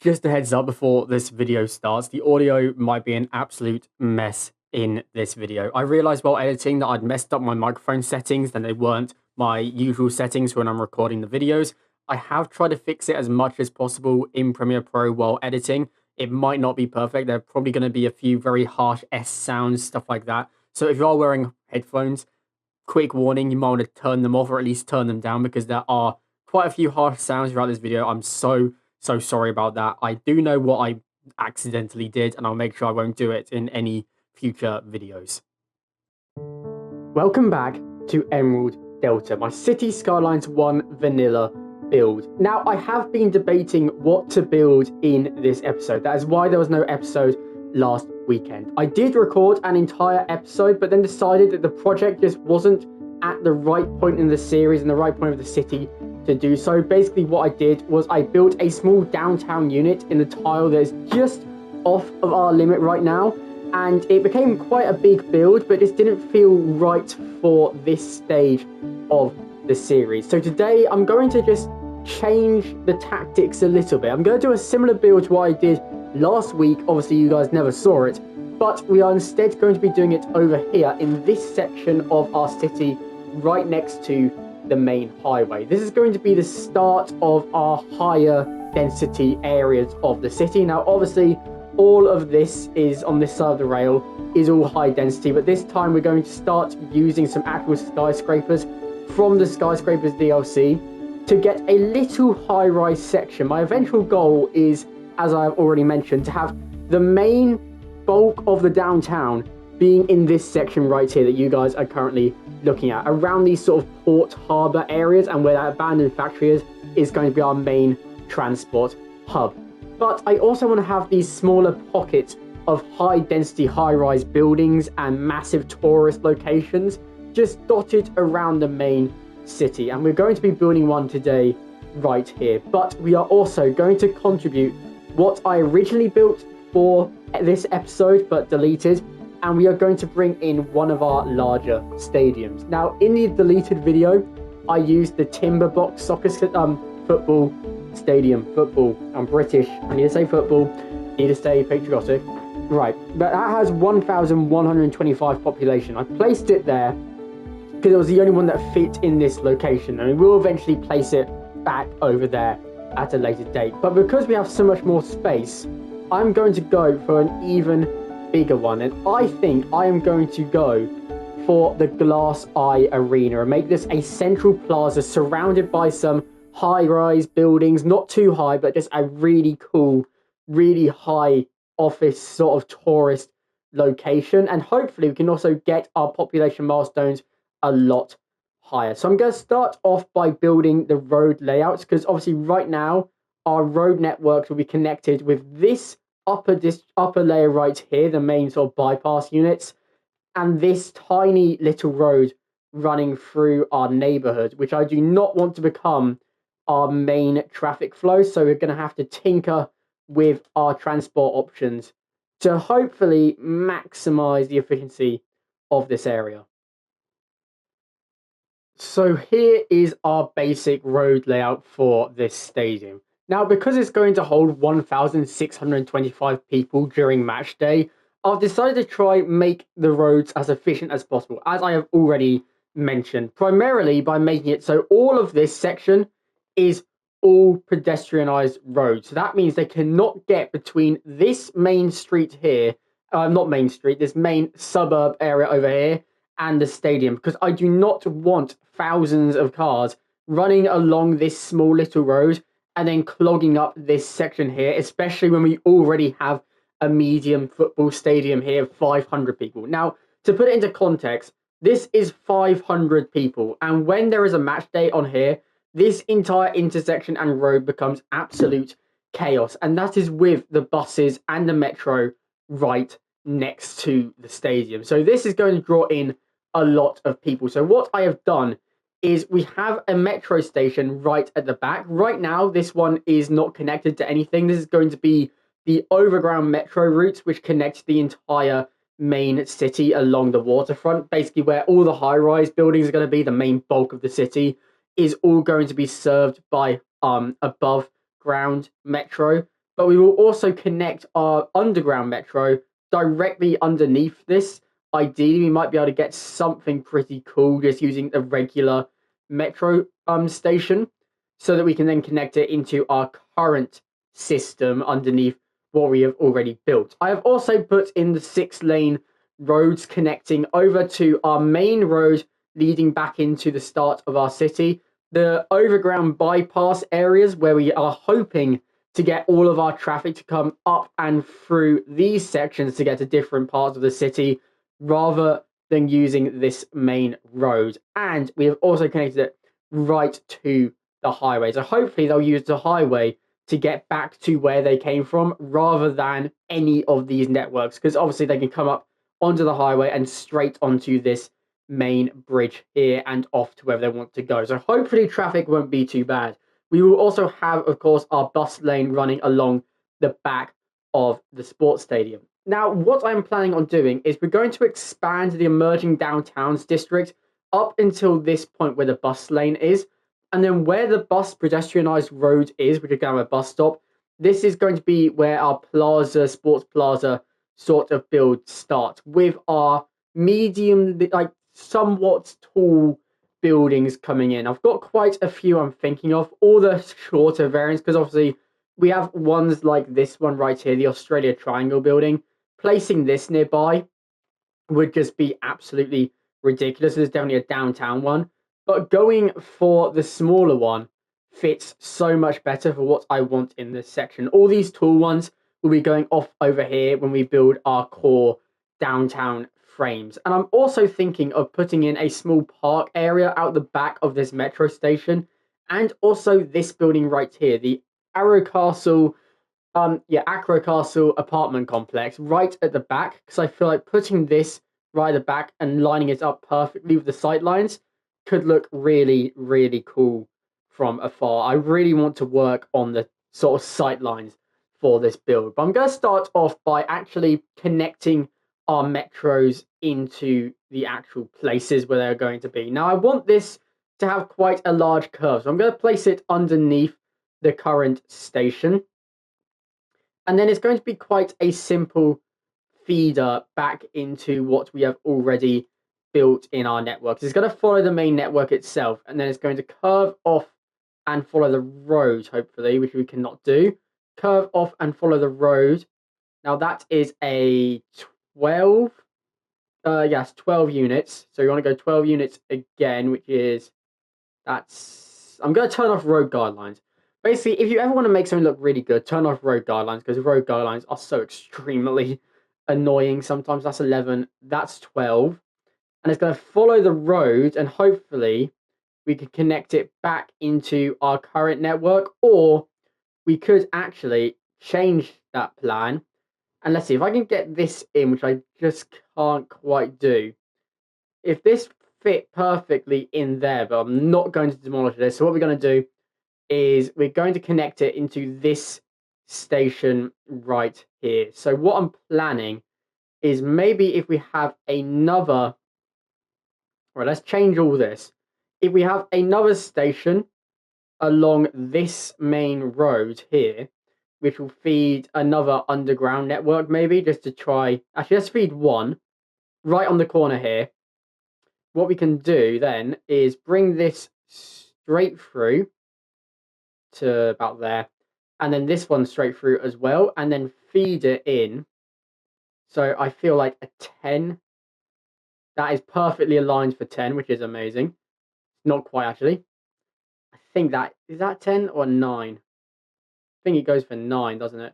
Just a heads up before this video starts, the audio might be an absolute mess in this video. I realized while editing that I'd messed up my microphone settings, and they weren't my usual settings when I'm recording the videos. I have tried to fix it as much as possible in Premiere Pro while editing. It might not be perfect. There are probably going to be a few very harsh S sounds, stuff like that. So if you are wearing headphones, quick warning, you might want to turn them off or at least turn them down because there are quite a few harsh sounds throughout this video. I'm so sorry about that. I do know what I accidentally did, and I'll make sure I won't do it in any future videos. Welcome back to Emerald Delta, my Cities Skylines 1 vanilla build. Now, I have been debating what to build in this episode. That is why there was no episode last weekend. I did record an entire episode, but then decided that the project just wasn't at the right point in the series and the right point of the city to do so. Basically, what I did was I built a small downtown unit in the tile that is just off of our limit right now, and it became quite a big build, but just didn't feel right for this stage of the series. So today I'm going to just change the tactics a little bit. I'm going to do a similar build to what I did last week. Obviously you guys never saw it, but we are instead going to be doing it over here in this section of our city right next to the main highway. This is going to be the start of our higher density areas of the city. Now obviously all of this is on this side of the rail is all high density, but this time we're going to start using some actual skyscrapers from the Skyscrapers DLC to get a little high-rise section. My eventual goal is, as I've already mentioned, to have the main bulk of the downtown being in this section right here that you guys are currently looking at. Around these sort of port harbour areas, and where that abandoned factory is going to be our main transport hub. But I also want to have these smaller pockets of high-density, high-rise buildings and massive tourist locations just dotted around the main city. And we're going to be building one today right here. But we are also going to contribute what I originally built for this episode but deleted, and we are going to bring in one of our larger stadiums. Now, in the deleted video, I used the timber box soccer football stadium. Football. I'm British. I need to say football. I need to stay patriotic. Right, but that has 1,125 population. I placed it there because it was the only one that fit in this location, and we will eventually place it back over there at a later date. But because we have so much more space, I'm going to go for an even bigger one, and I think I am going to go for the Glass Eye Arena and make this a central plaza surrounded by some high-rise buildings, not too high, but just a really cool, really high office sort of tourist location. And hopefully we can also get our population milestones a lot higher. So I'm going to start off by building the road layouts, because obviously right now our road networks will be connected with this upper layer right here, the main sort of bypass units, and this tiny little road running through our neighborhood, which I do not want to become our main traffic flow. So we're going to have to tinker with our transport options to hopefully maximize the efficiency of this area. So here is our basic road layout for this stadium. Now, because it's going to hold 1,625 people during match day, I've decided to try make the roads as efficient as possible, as I have already mentioned, primarily by making it so all of this section is all pedestrianized roads. So that means they cannot get between this main street here, not main street, this main suburb area over here, and the stadium, because I do not want thousands of cars running along this small little road and then clogging up this section here, especially when we already have a medium football stadium here of 500 people. Now, to put it into context, this is 500 people, and when there is a match day on here, this entire intersection and road becomes absolute chaos, and that is with the buses and the metro right next to the stadium. So this is going to draw in a lot of people. So what I have done is we have a metro station right at the back. Right now, this one is not connected to anything. This is going to be the overground metro routes, which connect the entire main city along the waterfront, basically where all the high-rise buildings are going to be. The main bulk of the city is all going to be served by above ground metro. but we will also connect our underground metro directly underneath this. Ideally, we might be able to get something pretty cool just using a regular metro station, so that we can then connect it into our current system underneath what we have already built. I have also put in the 6-lane roads connecting over to our main road leading back into the start of our city. The overground bypass areas where we are hoping to get all of our traffic to come up and through these sections to get to different parts of the city rather than using this main road. And we have also connected it right to the highway. So hopefully they'll use the highway to get back to where they came from rather than any of these networks, because obviously they can come up onto the highway and straight onto this main bridge here and off to wherever they want to go. So hopefully traffic won't be too bad. We will also have, of course, our bus lane running along the back of the sports stadium. Now, what I'm planning on doing is we're going to expand the emerging downtowns district up until this point where the bus lane is. And then where the bus pedestrianised road is, which is going to a bus stop, this is going to be where our plaza, sports plaza sort of build starts with our medium, like somewhat tall buildings coming in. I've got quite a few I'm thinking of, all the shorter variants, because obviously we have ones like this one right here, the Australia Triangle building. Placing this nearby would just be absolutely ridiculous. There's definitely a downtown one, but going for the smaller one fits so much better for what I want in this section. All these tall ones will be going off over here when we build our core downtown frames. And I'm also thinking of putting in a small park area out the back of this metro station, and also this building right here, the Arrow Castle Acro Castle apartment complex right at the back, because I feel like putting this right at the back and lining it up perfectly with the sight lines could look really, really cool from afar. I really want to work on the sort of sight lines for this build, but I'm going to start off by actually connecting our metros into the actual places where they're going to be. Now, I want this to have quite a large curve, so I'm going to place it underneath the current station. And then it's going to be quite a simple feeder back into what we have already built in our network. It's going to follow the main network itself, and then it's going to curve off and follow the road, hopefully, which we cannot do. Curve off and follow the road. Now that is a 12. Yes, 12 units. So you want to go 12 units again, which is I'm going to turn off road guidelines. Basically, if you ever want to make something look really good, turn off road guidelines, because road guidelines are so extremely annoying sometimes. That's 11, that's 12. And it's going to follow the road, and hopefully we can connect it back into our current network, or we could actually change that plan. And let's see if I can get this in, which I just can't quite do. If this fit perfectly in there, but I'm not going to demolish this. So what we're going to do is we're going to connect it into this station right here. So what I'm planning is maybe if we have another, right, let's change all this. If we have another station along this main road here, which will feed another underground network, maybe just to try, actually let's feed one right on the corner here. What we can do then is bring this straight through to about there, and then this one straight through as well, and then feed it in. So I feel like a 10. That is perfectly aligned for 10, which is amazing. Not quite, actually. I think that, is that 10 or 9? I think it goes for 9, doesn't it?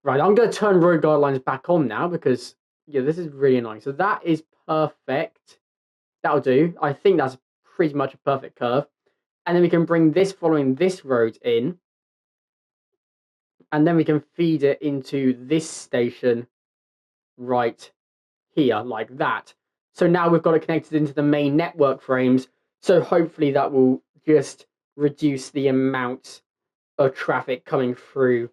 Right, I'm going to turn road guidelines back on now because, yeah, this is really annoying. So that is perfect. That'll do. I think that's pretty much a perfect curve. And then we can bring this following this road in. And then we can feed it into this station right here, like that. So now we've got it connected into the main network frames. So hopefully that will just reduce the amount of traffic coming through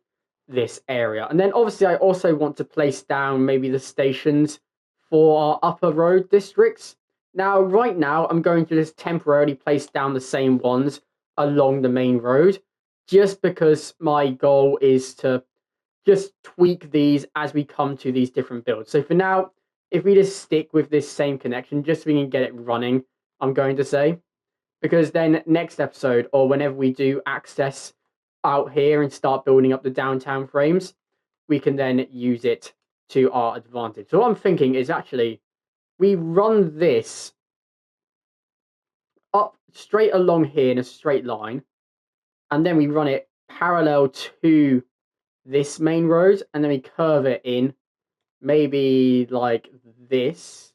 this area. And then obviously I also want to place down maybe the stations for our upper road districts. Now, right now, I'm going to just temporarily place down the same ones along the main road. just because my goal is to just tweak these as we come to these different builds. So for now, if we just stick with this same connection, just so we can get it running, I'm going to say, because then next episode or whenever we do access out here and start building up the downtown frames, we can then use it to our advantage. So what I'm thinking is actually we run this up straight along here in a straight line, and then we run it parallel to this main road, and then we curve it in maybe like this.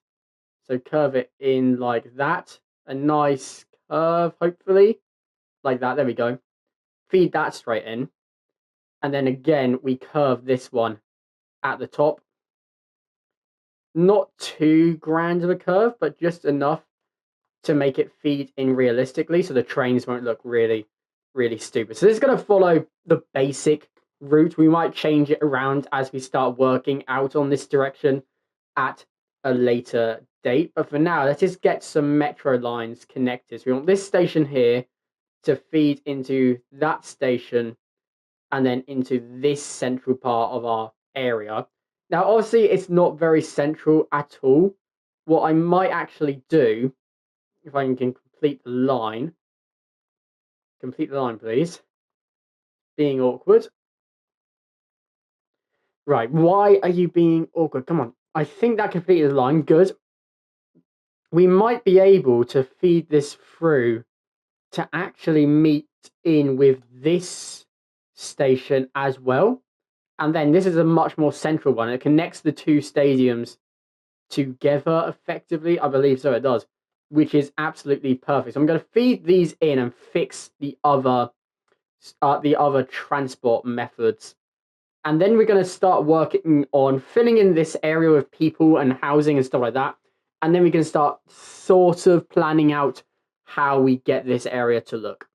So curve it in like that. A nice curve, hopefully. Like that. There we go. Feed that straight in. And then again, we curve this one at the top. Not too grand of a curve, but just enough to make it feed in realistically so the trains won't look really, really stupid. So this is going to follow the basic route. We might change it around as we start working out on this direction at a later date. But for now, let's just get some metro lines connected. So we want this station here to feed into that station and then into this central part of our area. Now, obviously, it's not very central at all. What I might actually do, if I can complete the line, please. Being awkward. Right, why are you being awkward? Come on. I think that completed the line. Good. We might be able to feed this through to actually meet in with this station as well. And then this is a much more central one. It connects the two stadiums together effectively. I believe so it does, which is absolutely perfect. So I'm going to feed these in and fix the other transport methods. And then we're going to start working on filling in this area with people and housing and stuff like that. And then we can start sort of planning out how we get this area to look.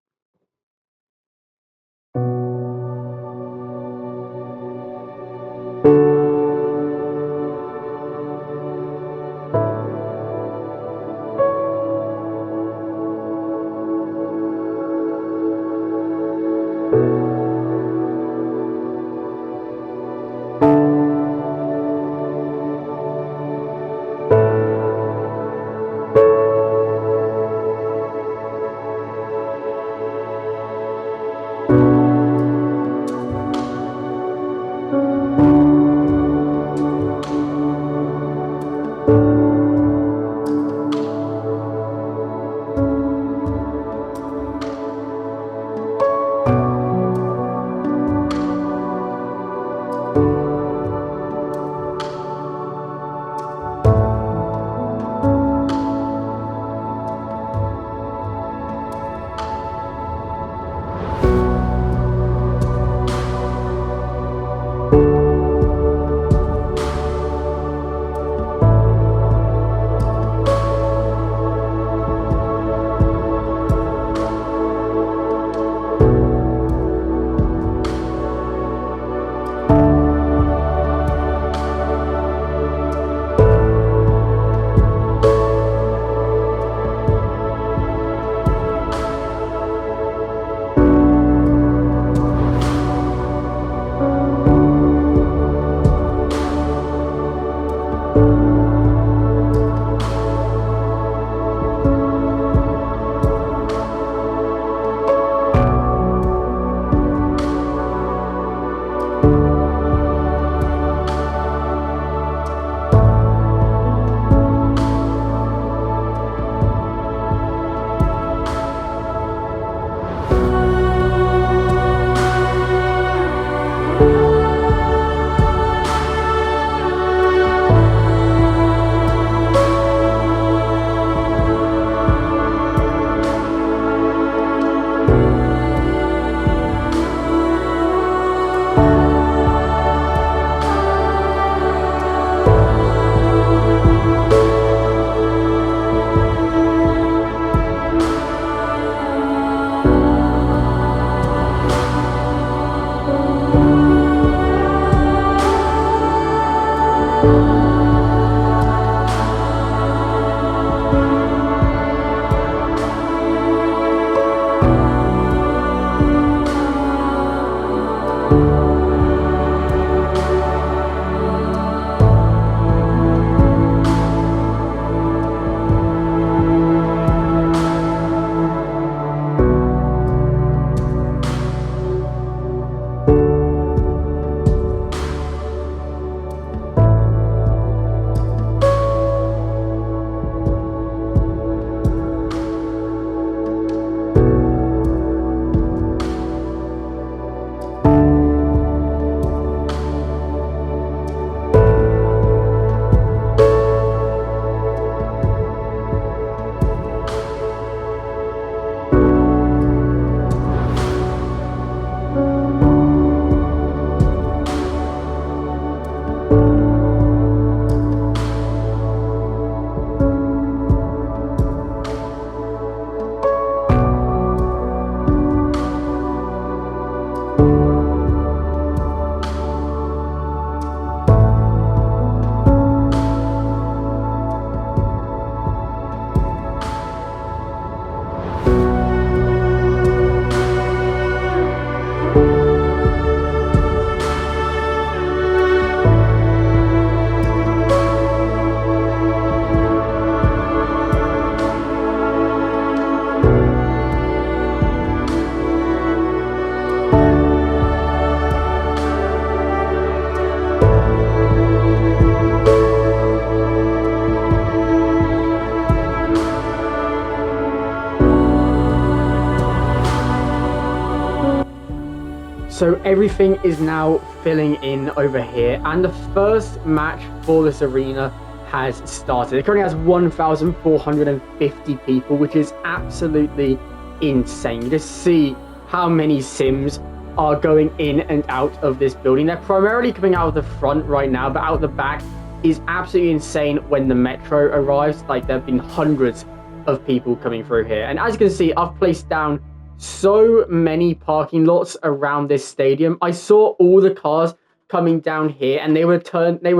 So everything is now filling in over here, and the first match for this arena has started. It currently has 1,450 people, which is absolutely insane. You just see how many Sims are going in and out of this building. They're primarily coming out of the front right now, but out the back is absolutely insane when the metro arrives. Like, there have been hundreds of people coming through here. And as you can see, I've placed down so many parking lots around this stadium. I saw all the cars coming down here, and they were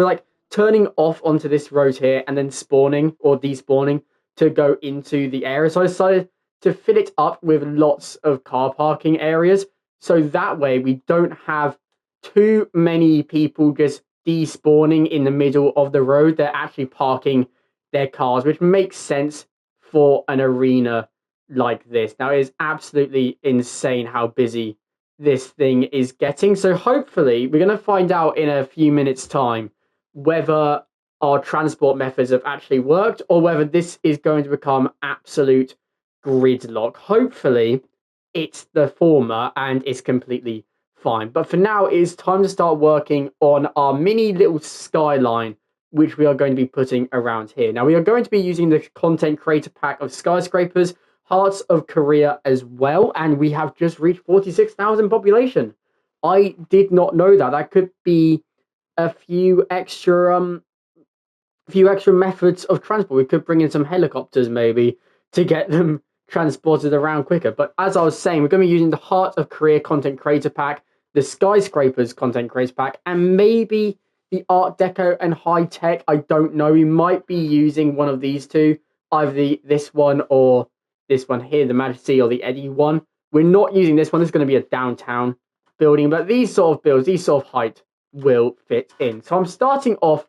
like turning off onto this road here and then spawning or despawning to go into the area. So I decided to fill it up with lots of car parking areas, so that way we don't have too many people just despawning in the middle of the road. They're actually parking their cars, which makes sense for an arena like this. Now, it is absolutely insane how busy this thing is getting. So hopefully we're going to find out in a few minutes time whether our transport methods have actually worked or whether this is going to become absolute gridlock. Hopefully it's the former and it's completely fine. But for now, it is time to start working on our mini little skyline, which we are going to be putting around here. Now, we are going to be using the content creator pack of Skyscrapers, Hearts of Korea as well, and we have just reached 46,000 population. I did not know that. That could be a few extra methods of transport. We could bring in some helicopters maybe to get them transported around quicker. But as I was saying, we're going to be using the Heart of Korea content creator pack, the Skyscrapers content creator pack, and maybe the Art Deco and High Tech. I don't know. We might be using one of these two, either this one or this one here, the Majesty or the Eddie one. We're not using this one. It's going to be a downtown building, but these sort of builds, these sort of height will fit in. So I'm starting off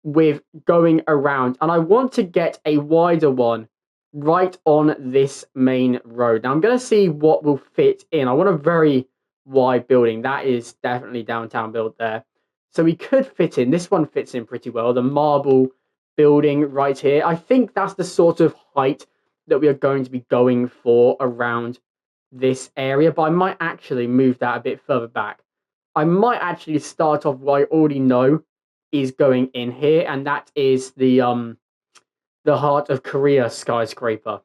with going around, and I want to get a wider one right on this main road. Now I'm going to see what will fit in. I want a very wide building. That is definitely downtown build there. So we could fit in. This one fits in pretty well. The marble building right here. I think that's the sort of height that we are going to be going for around this area, but I might actually move that a bit further back. I might actually start off what I already know is going in here, and that is the Heart of Korea skyscraper.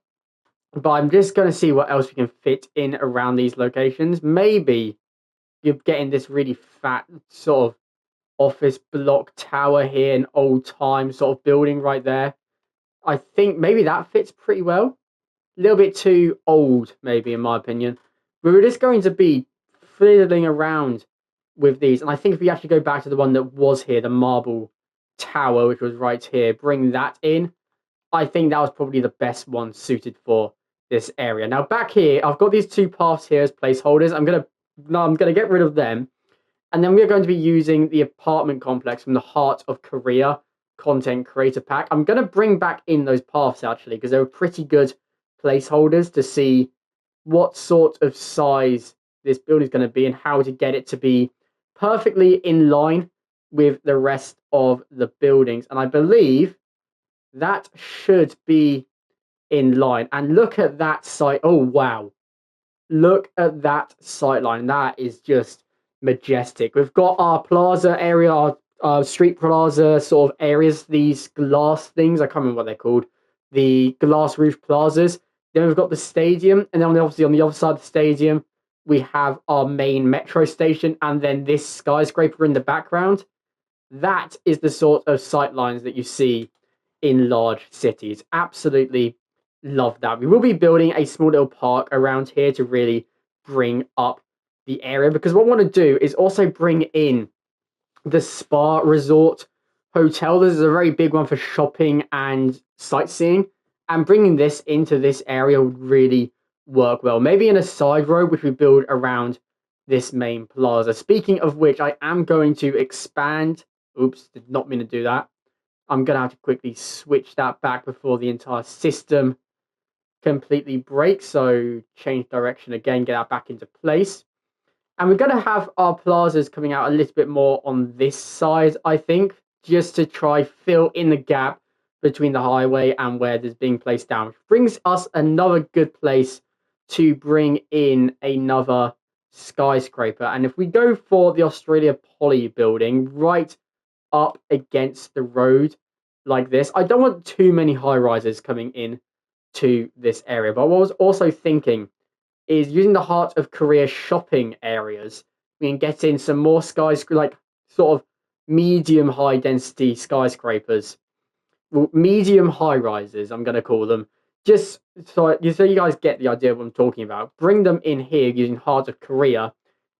But I'm just going to see what else we can fit in around these locations. Maybe you're getting this really fat sort of office block tower here, an old time sort of building right there. I think maybe that fits pretty well. A little bit too old, maybe, in my opinion. But we're just going to be fiddling around with these. And I think if we actually go back to the one that was here, the marble tower, which was right here, bring that in, I think that was probably the best one suited for this area. Now, back here, I've got these two paths here as placeholders. I'm gonna get rid of them. And then we're going to be using the apartment complex from the Heart of Korea content creator pack. I'm going to bring back in those paths, actually, because they were pretty good placeholders to see what sort of size this building is going to be and how to get it to be perfectly in line with the rest of the buildings. And I believe that should be in line. And look at that site. Oh, wow. Look at that sight line. That is just majestic. We've got our plaza area, our street plaza sort of areas, these glass things. I can't remember what they're called. The glass roof plazas. Then we've got the stadium. And then obviously on the other side of the stadium, we have our main metro station. And then this skyscraper in the background. That is the sort of sight lines that you see in large cities. Absolutely love that. We will be building a small little park around here to really bring up the area, because what I want to do is also bring in the spa resort hotel. This is a very big one for shopping and sightseeing, and bringing this into this area would really work well. Maybe in a side road which we build around this main plaza. Speaking of which, I am going to expand. Oops, did not mean to do that. I'm going to have to quickly switch that back before the entire system completely breaks. So change direction again, get that back into place. And we're going to have our plazas coming out a little bit more on this side, I think, just to try fill in the gap between the highway and where there's being placed down. Which brings us another good place to bring in another skyscraper. And if we go for the Australia Poly building right up against the road like this, I don't want too many high rises coming in to this area. But what I was also thinking is using the Heart of Korea shopping areas, we can get in some more like sort of medium high density skyscrapers, well, medium high rises, I'm going to call them, just so you guys get the idea of what I'm talking about. Bring them in here using Heart of Korea.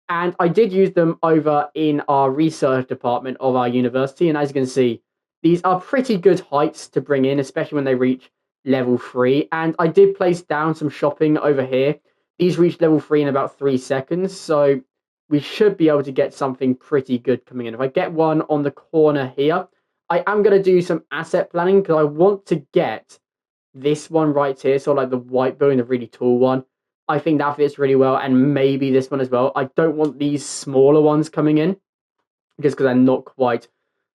And I did use them over in our research department of our university. And as you can see, these are pretty good heights to bring in, especially when they reach level 3. And I did place down some shopping over here. These reached level 3 in about 3 seconds. So we should be able to get something pretty good coming in. If I get one on the corner here, I am going to do some asset planning because I want to get this one right here. So like the white building, the really tall one. I think that fits really well, and maybe this one as well. I don't want these smaller ones coming in just because they're not quite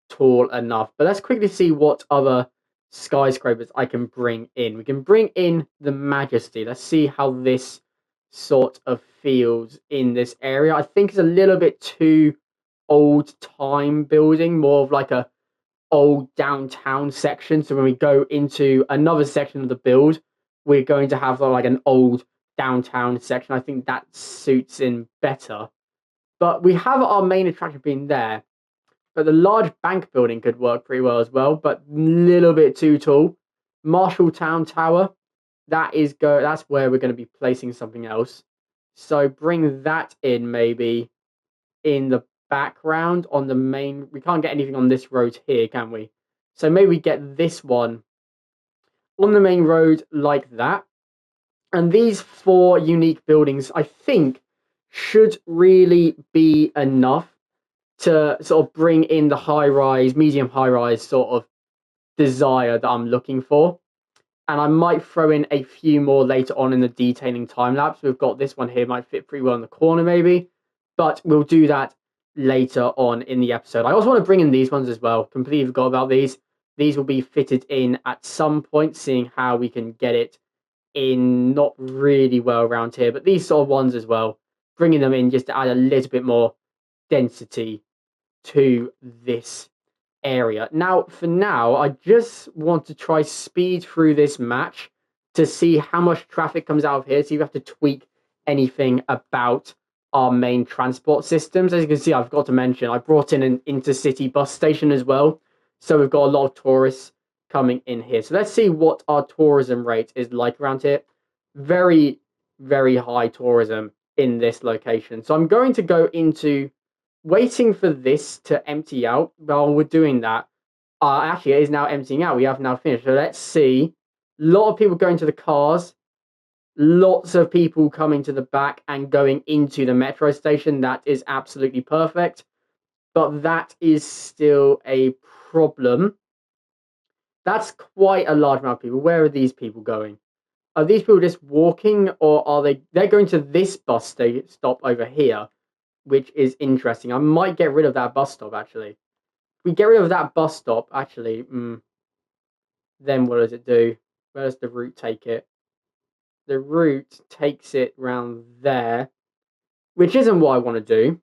tall enough. But let's quickly see what other skyscrapers I can bring in. We can bring in the Majesty. Let's see how this sort of feels in this area. I think it's a little bit too old time building, more of like a old downtown section. So when we go into another section of the build, we're going to have like an old downtown section. I think that suits in better. But we have our main attraction being there. But the large bank building could work pretty well as well, but a little bit too tall. Marshalltown Tower, that's where we're going to be placing something else. So bring that in maybe in the background on the main. We can't get anything on this road here, can we? So maybe we get this one on the main road like that. And these 4 unique buildings, I think, should really be enough to sort of bring in the high rise, medium high rise sort of desire that I'm looking for. And I might throw in a few more later on in the detailing time lapse. We've got this one here, might fit pretty well in the corner maybe, but we'll do that later on in the episode. I also want to bring in these ones as well. Completely forgot about these. These will be fitted in at some point, seeing how we can get it in not really well around here, but these sort of ones as well, bringing them in just to add a little bit more density to this area. Now, for now, I just want to try speed through this match to see how much traffic comes out of here. So you have to tweak anything about our main transport systems. As you can see, I've got to mention, I brought in an intercity bus station as well. So we've got a lot of tourists coming in here. So let's see what our tourism rate is like around here. Very, very high tourism in this location. So I'm going to go into waiting for this to empty out. While we're doing that, actually it is now emptying out. We have now finished. So let's see. A lot of people going to the cars. Lots of people coming to the back and going into the metro station. That is absolutely perfect. But that is still a problem. That's quite a large amount of people. Where are these people going? Are these people just walking, or are they're going to this bus stop over here, which is interesting. I might get rid of that bus stop, actually. If we get rid of that bus stop, actually, then what does it do? Where does the route take it? The route takes it round there, which isn't what I want to do.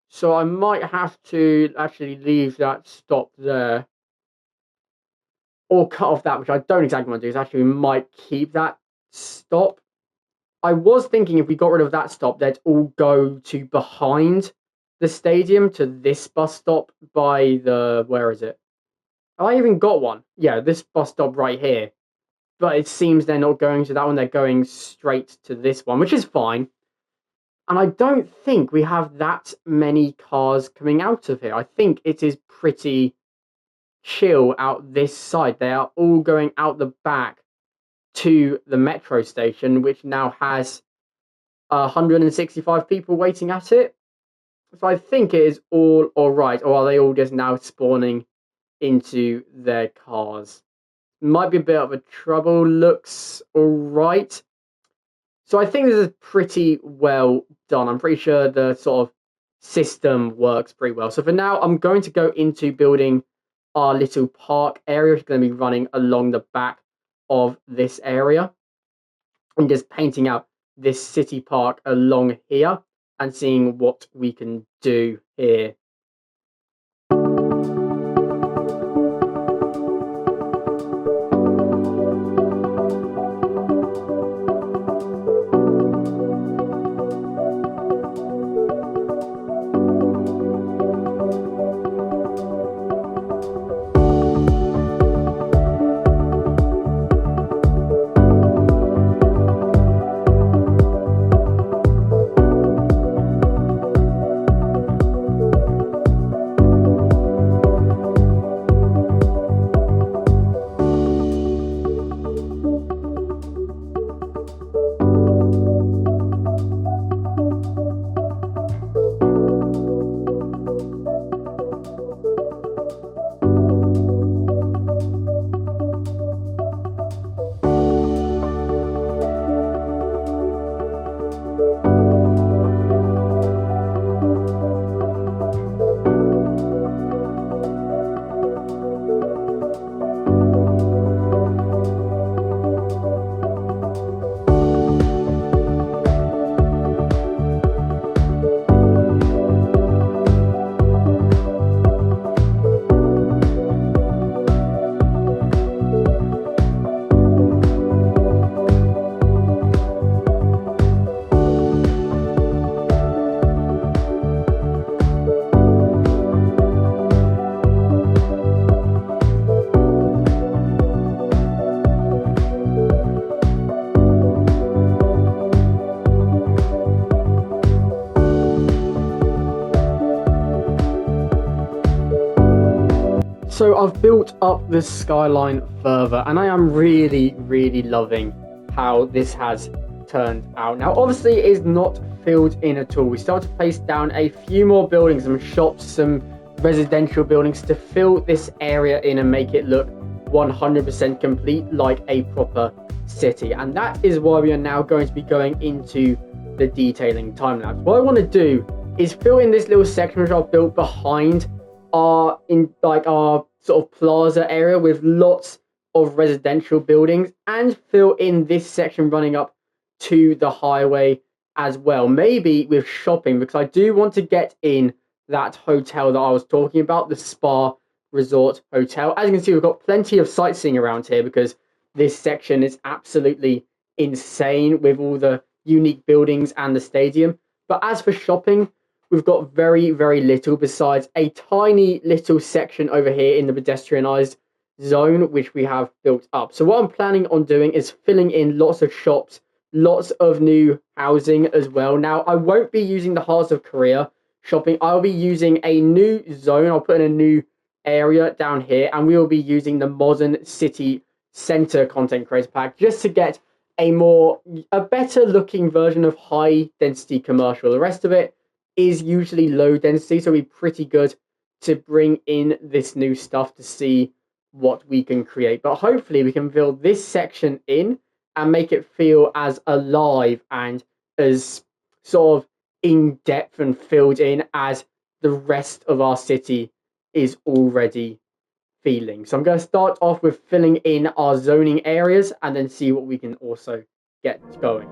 So I might have to actually leave that stop there, or cut off that, which I don't exactly want to do. Is actually we might keep that stop. I was thinking if we got rid of that stop, they'd all go to behind the stadium to this bus stop by the, where is it? Have I even got one? Yeah, this bus stop right here. But it seems they're not going to that one. They're going straight to this one, which is fine. And I don't think we have that many cars coming out of here. I think it is pretty chill out this side. They are all going out the back to the metro station, which now has 165 people waiting at it. So I think it is all right. Or are they all just now spawning into their cars? Might be a bit of a trouble. Looks all right. So I think this is pretty well done. I'm pretty sure the sort of system works pretty well. So for now, I'm going to go into building our little park area, which is going to be running along the back of this area, and just painting out this city park along here and seeing what we can do here. So I've built up the skyline further, and I am really, really loving how this has turned out. Now, obviously, it is not filled in at all. We start to place down a few more buildings, some shops, some residential buildings to fill this area in and make it look 100% complete like a proper city. And that is why we are now going to be going into the detailing time lapse. What I want to do is fill in this little section which I've built behind our sort of plaza area with lots of residential buildings, and fill in this section running up to the highway as well, maybe with shopping, because I do want to get in that hotel that I was talking about, the Spa Resort Hotel. As you can see, we've got plenty of sightseeing around here because this section is absolutely insane with all the unique buildings and the stadium. But as for shopping, we've got very, very little besides a tiny little section over here in the pedestrianised zone, which we have built up. So what I'm planning on doing is filling in lots of shops, lots of new housing as well. Now, I won't be using the Hearts of Korea shopping. I'll be using a new zone. I'll put in a new area down here, and we will be using the Modern City Centre content creator pack just to get a better looking version of high density commercial. The rest of it is usually low density, so it'll be pretty good to bring in this new stuff to see what we can create. But hopefully we can fill this section in and make it feel as alive and as sort of in depth and filled in as the rest of our city is already feeling. So I'm going to start off with filling in our zoning areas and then see what we can also get going.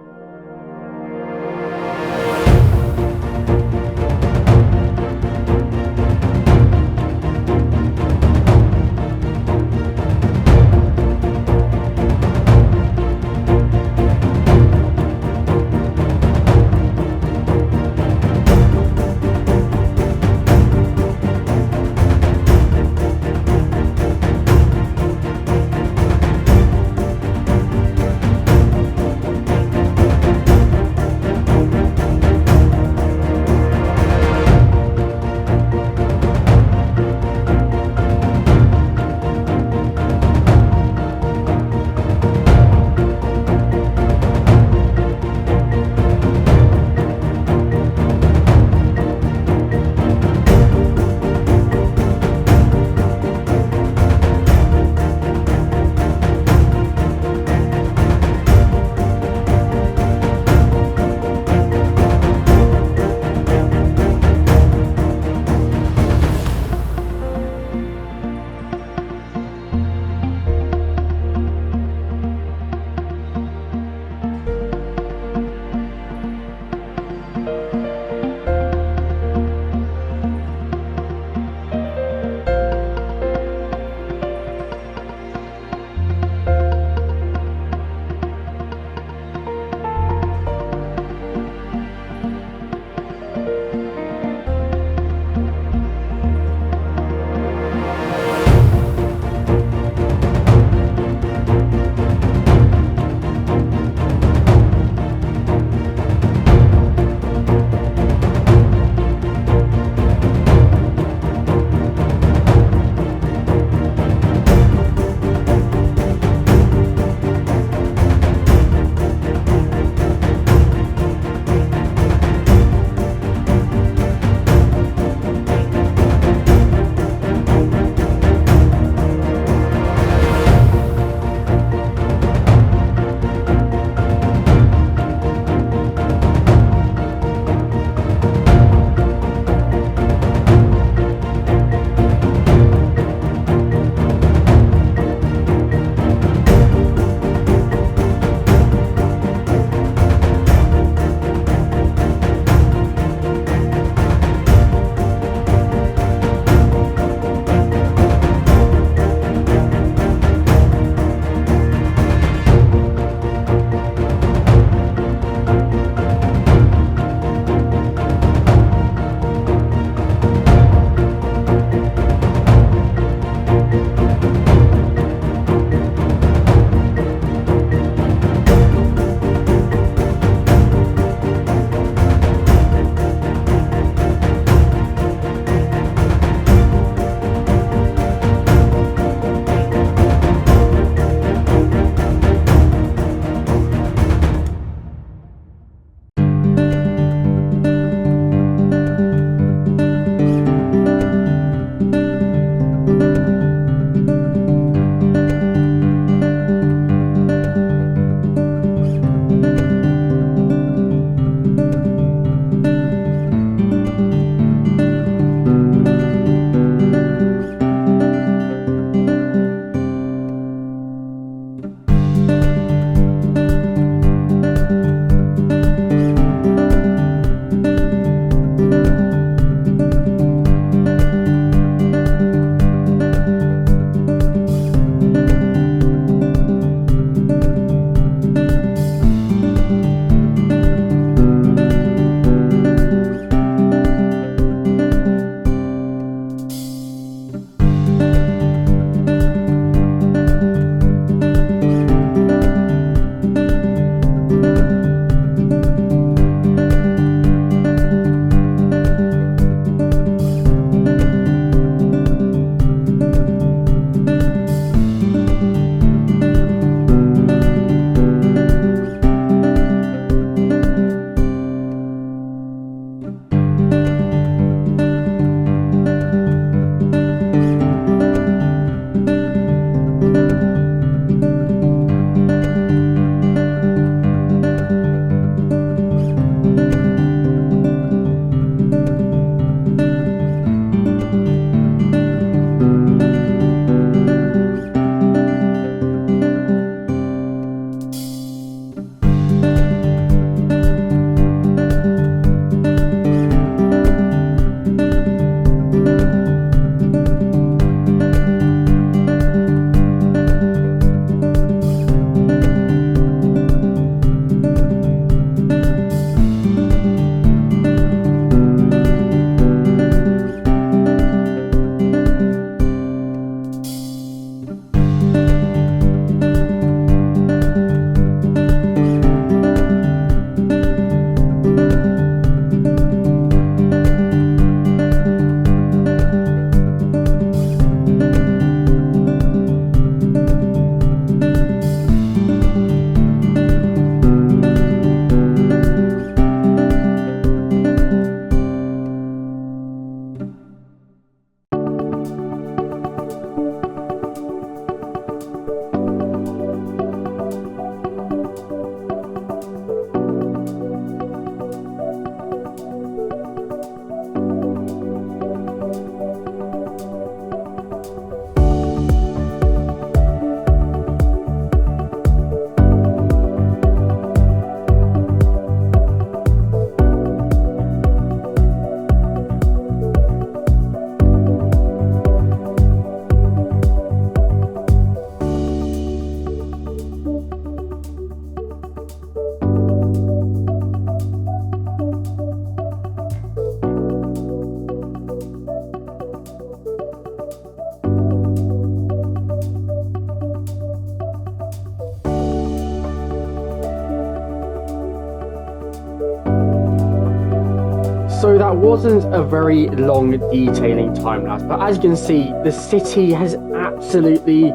that wasn't a very long detailing time lapse, but as you can see, the city has absolutely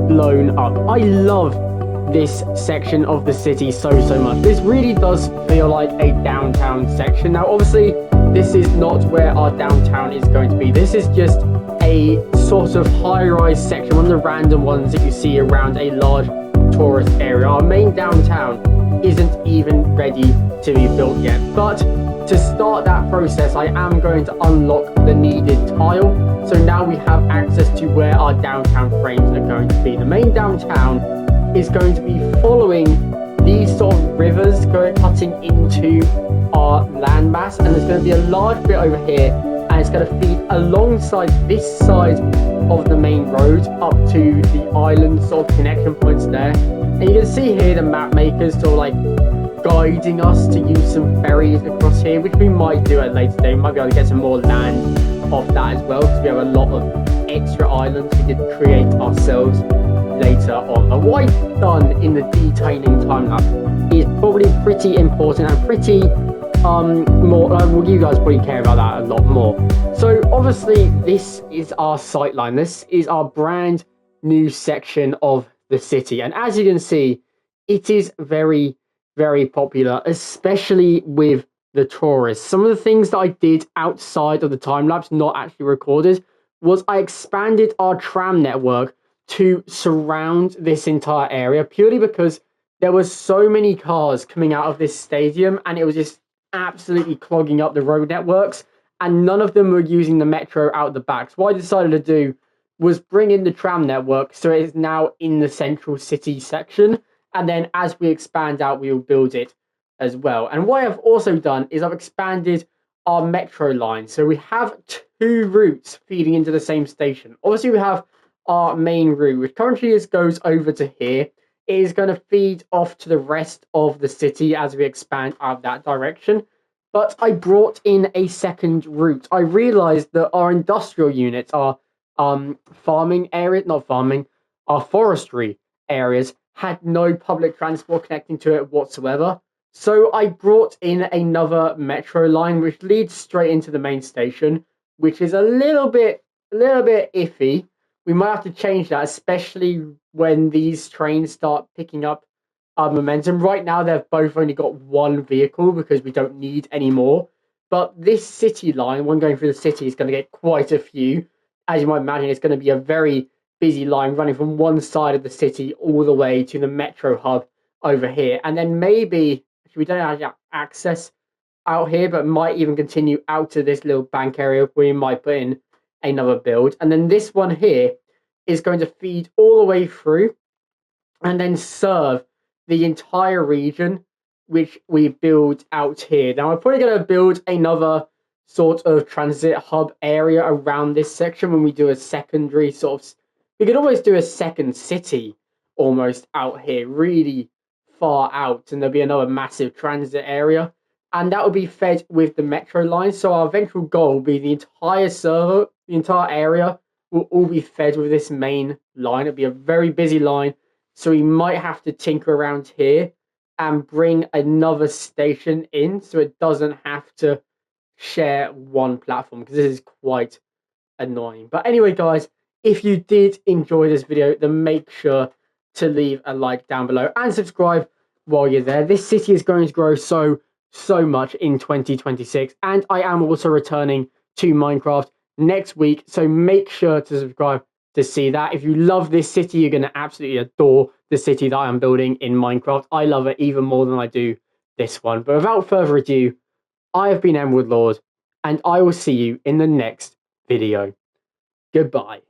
blown up. I love this section of the city so much. This really does feel like a downtown section. Now obviously this is not where our downtown is going to be. This is just a sort of high-rise section, one of the random ones that you see around a large tourist area. Our main downtown isn't even ready to be built yet, but to start that process I am going to unlock the needed tile, so now we have access to where our downtown frames are going to be. The main downtown is going to be following these sort of rivers cutting into our landmass, and there's going to be a large bit over here, and it's going to feed alongside this side of the main road up to the island sort of connection points there. And you can see here the map makers sort of like guiding us to use some ferries across here, which we might do at a later date. We might be able to get some more land off that as well, because we have a lot of extra islands we could create ourselves later on. But what I've done in the detailing time lapse is probably pretty important and pretty more, well, you guys probably care about that a lot more. So obviously this is our sightline. This is our brand new section of the city, and as you can see, it is very popular, especially with the tourists. Some of the things that I did outside of the time lapse, not actually recorded, was I expanded our tram network to surround this entire area, purely because there was so many cars coming out of this stadium and it was just absolutely clogging up the road networks, and none of them were using the metro out the back. So what I decided to do was bring in the tram network so it is now in the central city section, and then as we expand out we will build it as well. And what I've also done is I've expanded our metro line, so we have two routes feeding into the same station. Obviously we have our main route, which currently goes over to here. It is going to feed off to the rest of the city as we expand out that direction. But I brought in a second route. I realized that our industrial units, our farming areas, not farming, our forestry areas had no public transport connecting to it whatsoever. So I brought in another metro line which leads straight into the main station, which is a little bit iffy. We might have to change that, especially when these trains start picking up momentum. Right now, they've both only got one vehicle because we don't need any more. But this city line, one going through the city, is going to get quite a few. As you might imagine, it's going to be a very busy line running from one side of the city all the way to the metro hub over here. And then maybe, we don't have access out here, but might even continue out to this little bank area where we might put in another build. And then this one here is going to feed all the way through and then serve the entire region which we build out here. Now I'm probably going to build another sort of transit hub area around this section when we do a secondary sort of, we could always do a second city almost out here, really far out, and there'll be another massive transit area, and that will be fed with the metro line. So our eventual goal will be the entire server, the entire area will all be fed with this main line. It'll be a very busy line, so we might have to tinker around here and bring another station in so it doesn't have to share one platform, because this is quite annoying. But anyway, guys, if you did enjoy this video, then make sure to leave a like down below and subscribe while you're there. This city is going to grow so much in 2026, and I am also returning to Minecraft next week, so make sure to subscribe to see that. If you love this city, you're going to absolutely adore the city that I'm building in Minecraft. I love it even more than I do this one. But without further ado, I have been Emerald Lord, and I will see you in the next video. Goodbye.